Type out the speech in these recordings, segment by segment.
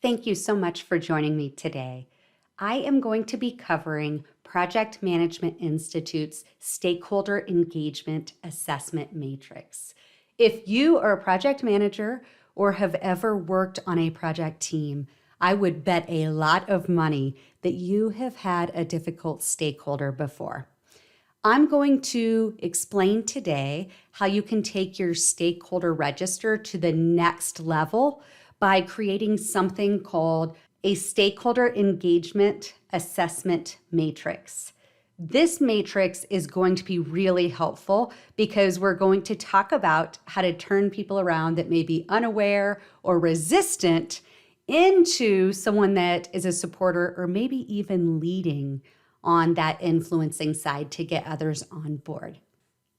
Thank you so much for joining me today. I am going to be covering Project Management Institute's Stakeholder Engagement Assessment Matrix. If you are a project manager or have ever worked on a project team, I would bet a lot of money that you have had a difficult stakeholder before. I'm going to explain today how you can take your stakeholder register to the next level by creating something called a Stakeholder Engagement Assessment Matrix. This matrix is going to be really helpful because we're going to talk about how to turn people around that may be unaware or resistant into someone that is a supporter or maybe even leading on that influencing side to get others on board.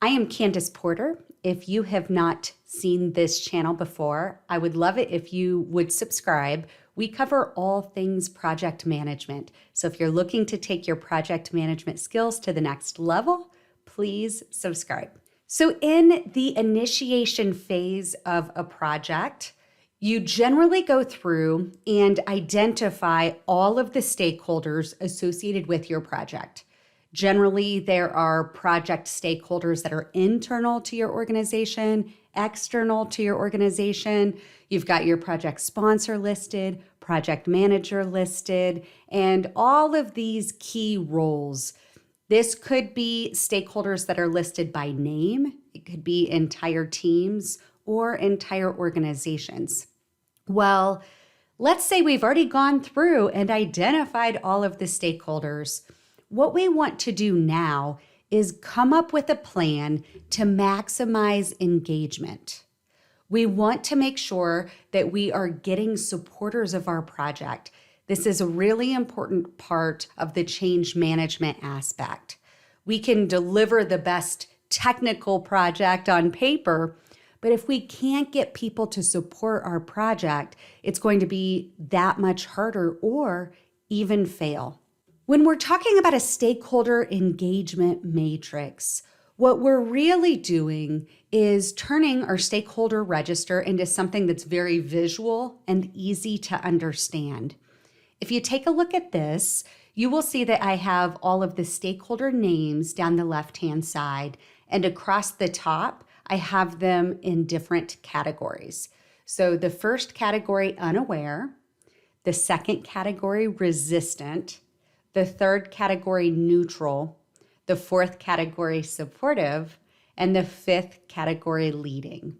I am Kandis Porter. If you have not seen this channel before, I would love it if you would subscribe. We cover all things project management. So if you're looking to take your project management skills to the next level, please subscribe. So in the initiation phase of a project, you generally go through and identify all of the stakeholders associated with your project. Generally, there are project stakeholders that are internal to your organization, external to your organization. You've got your project sponsor listed, project manager listed, and all of these key roles. This could be stakeholders that are listed by name. It could be entire teams or entire organizations. Well, let's say we've already gone through and identified all of the stakeholders. What we want to do now is come up with a plan to maximize engagement. We want to make sure that we are getting supporters of our project. This is a really important part of the change management aspect. We can deliver the best technical project on paper, but if we can't get people to support our project, it's going to be that much harder or even fail. When we're talking about a stakeholder engagement matrix, what we're really doing is turning our stakeholder register into something that's very visual and easy to understand. If you take a look at this, you will see that I have all of the stakeholder names down the left-hand side, and across the top, I have them in different categories. So the first category, unaware, the second category, resistant, the third category, neutral, the fourth category, supportive, and the fifth category, leading.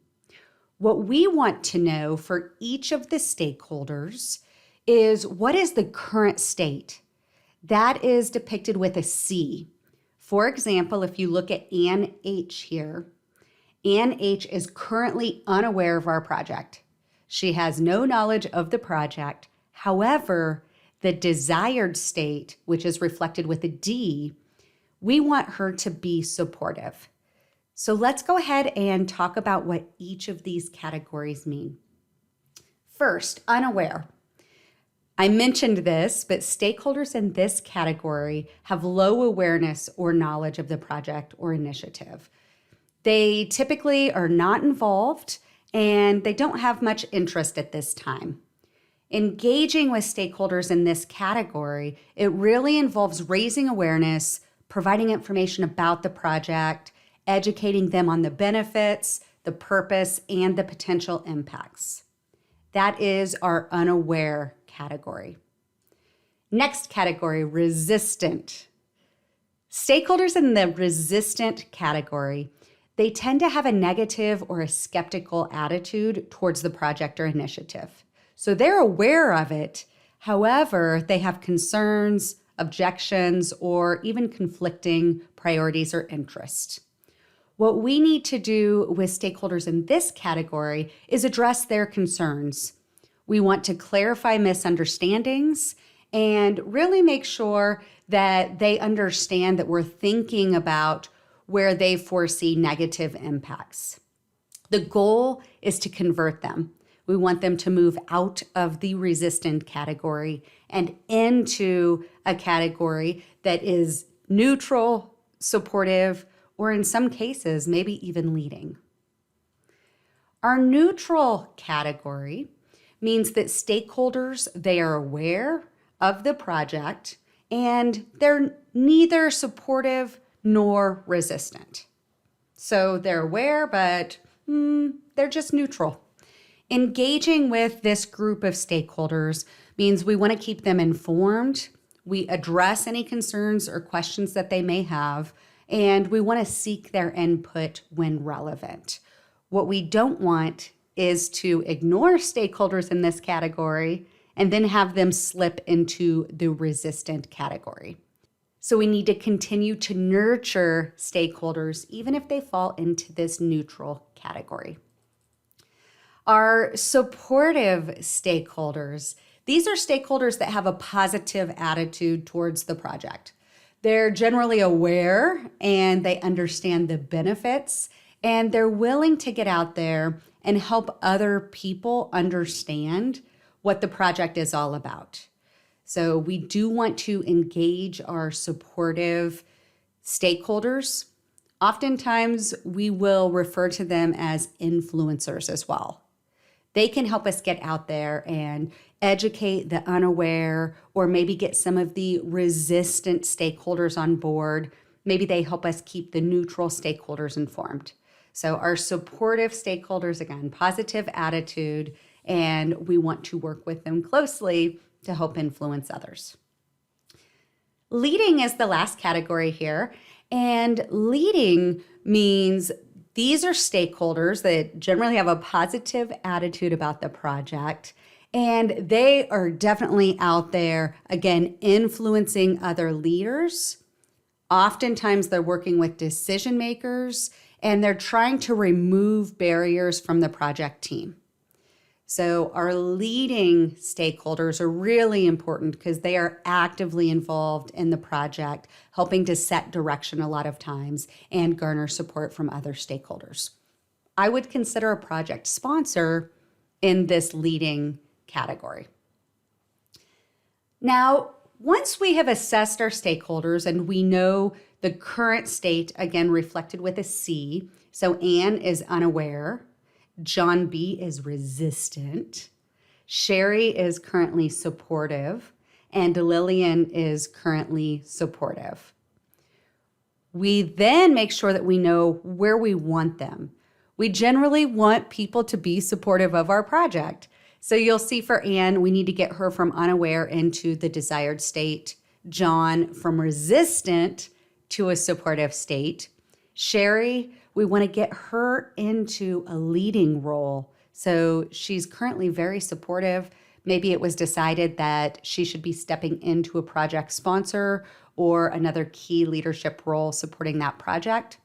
What we want to know for each of the stakeholders is what is the current state? That is depicted with a C. For example, if you look at Ann H here, Ann H is currently unaware of our project. She has no knowledge of the project. However, the desired state, which is reflected with a D, we want her to be supportive. So let's go ahead and talk about what each of these categories mean. First, unaware. I mentioned this, but stakeholders in this category have low awareness or knowledge of the project or initiative. They typically are not involved and they don't have much interest at this time. Engaging with stakeholders in this category, it really involves raising awareness, providing information about the project, educating them on the benefits, the purpose, and the potential impacts. That is our unaware category. Next category, resistant. Stakeholders in the resistant category, they tend to have a negative or a skeptical attitude towards the project or initiative. So they're aware of it. However, they have concerns, objections, or even conflicting priorities or interests. What we need to do with stakeholders in this category is address their concerns. We want to clarify misunderstandings and really make sure that they understand that we're thinking about where they foresee negative impacts. The goal is to convert them. We want them to move out of the resistant category and into a category that is neutral, supportive, or in some cases, maybe even leading. Our neutral category means that stakeholders, they are aware of the project and they're neither supportive nor resistant. So they're aware, but they're just neutral. Engaging with this group of stakeholders means we want to keep them informed. We address any concerns or questions that they may have, and we want to seek their input when relevant. What we don't want is to ignore stakeholders in this category and then have them slip into the resistant category. So we need to continue to nurture stakeholders, even if they fall into this neutral category. Our supportive stakeholders, these are stakeholders that have a positive attitude towards the project. They're generally aware and they understand the benefits, and they're willing to get out there and help other people understand what the project is all about. So we do want to engage our supportive stakeholders. Oftentimes, we will refer to them as influencers as well. They can help us get out there and educate the unaware, or maybe get some of the resistant stakeholders on board. Maybe they help us keep the neutral stakeholders informed. So our supportive stakeholders, again, positive attitude, and we want to work with them closely to help influence others. Leading is the last category here, and leading means these are stakeholders that generally have a positive attitude about the project, and they are definitely out there, again, influencing other leaders. Oftentimes they're working with decision makers, and they're trying to remove barriers from the project team. So our leading stakeholders are really important because they are actively involved in the project, helping to set direction a lot of times and garner support from other stakeholders. I would consider a project sponsor in this leading category. Now, once we have assessed our stakeholders and we know the current state, again, reflected with a C, so Anne is unaware, John B. is resistant, Sherry is currently supportive, and Lillian is currently supportive. We then make sure that we know where we want them. We generally want people to be supportive of our project. So you'll see for Anne, we need to get her from unaware into the desired state, John from resistant to a supportive state. Sherry, we want to get her into a leading role. So she's currently very supportive. Maybe it was decided that she should be stepping into a project sponsor or another key leadership role supporting that project.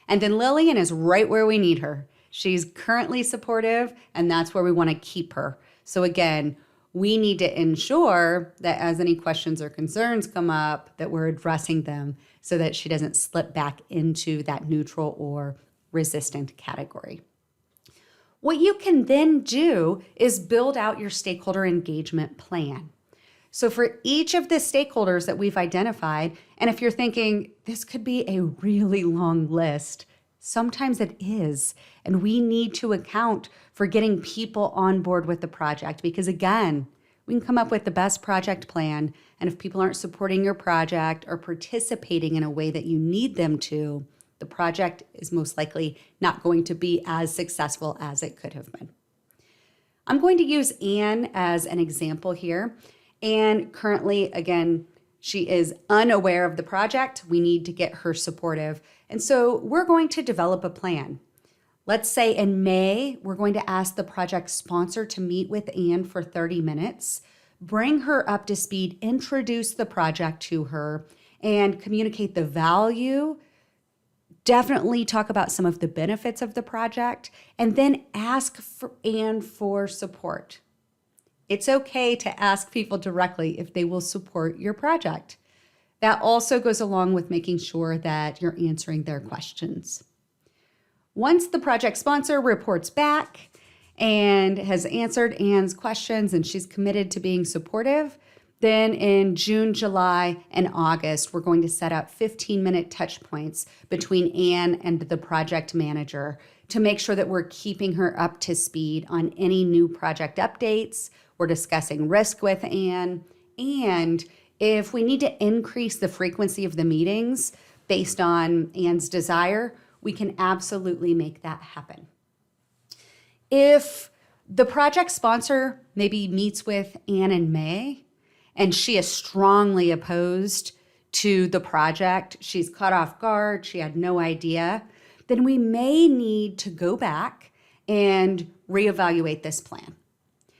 And then Lillian is right where we need her. She's currently supportive, and that's where we want to keep her. So again, we need to ensure that as any questions or concerns come up, that we're addressing them so that she doesn't slip back into that neutral or resistant category. What you can then do is build out your stakeholder engagement plan. So for each of the stakeholders that we've identified, and if you're thinking this could be a really long list, sometimes it is, and we need to account for getting people on board with the project because again, we can come up with the best project plan, and if people aren't supporting your project or participating in a way that you need them to, the project is most likely not going to be as successful as it could have been. I'm going to use Anne as an example here. Anne currently, again, she is unaware of the project. We need to get her supportive. And so we're going to develop a plan. Let's say in May, we're going to ask the project sponsor to meet with Anne for 30 minutes, bring her up to speed, introduce the project to her, and communicate the value. Definitely talk about some of the benefits of the project, and then ask for Anne for support. It's okay to ask people directly if they will support your project. That also goes along with making sure that you're answering their questions. Once the project sponsor reports back and has answered Anne's questions and she's committed to being supportive, then in June, July, and August, we're going to set up 15-minute touch points between Anne and the project manager to make sure that we're keeping her up to speed on any new project updates. We're discussing risk with Anne. And if we need to increase the frequency of the meetings based on Anne's desire, we can absolutely make that happen. If the project sponsor maybe meets with Anne in May and she is strongly opposed to the project, she's caught off guard, she had no idea, then we may need to go back and reevaluate this plan.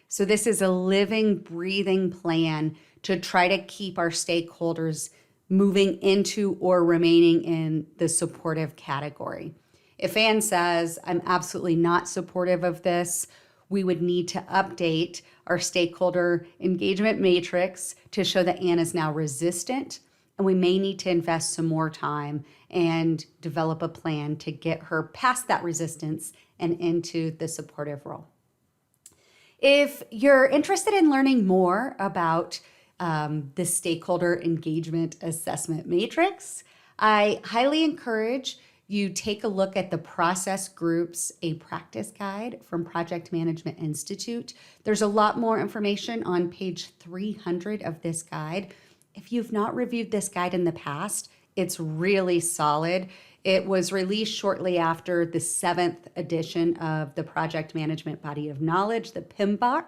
So this is a living, breathing plan to try to keep our stakeholders moving into or remaining in the supportive category. If Anne says, I'm absolutely not supportive of this, we would need to update our stakeholder engagement matrix to show that Anne is now resistant, and we may need to invest some more time and develop a plan to get her past that resistance and into the supportive role. If you're interested in learning more about the Stakeholder Engagement Assessment Matrix, I highly encourage you take a look at the Process Groups, a Practice Guide from Project Management Institute. There's a lot more information on page 300 of this guide. If you've not reviewed this guide in the past, it's really solid. It was released shortly after the 7th edition of the Project Management Body of Knowledge, the PMBOK,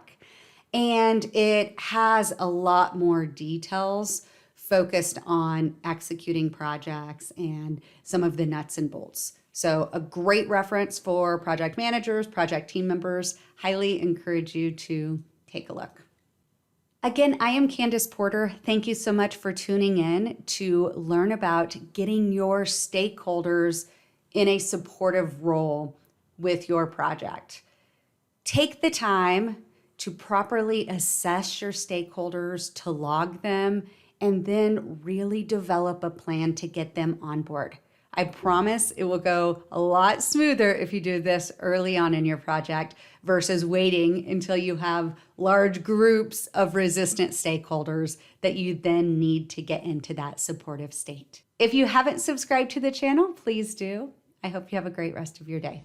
and it has a lot more details focused on executing projects and some of the nuts and bolts. So a great reference for project managers, project team members. Highly encourage you to take a look. Again, I am Kandis Porter. Thank you so much for tuning in to learn about getting your stakeholders in a supportive role with your project. Take the time to properly assess your stakeholders, to log them, and then really develop a plan to get them on board. I promise it will go a lot smoother if you do this early on in your project versus waiting until you have large groups of resistant stakeholders that you then need to get into that supportive state. If you haven't subscribed to the channel, please do. I hope you have a great rest of your day.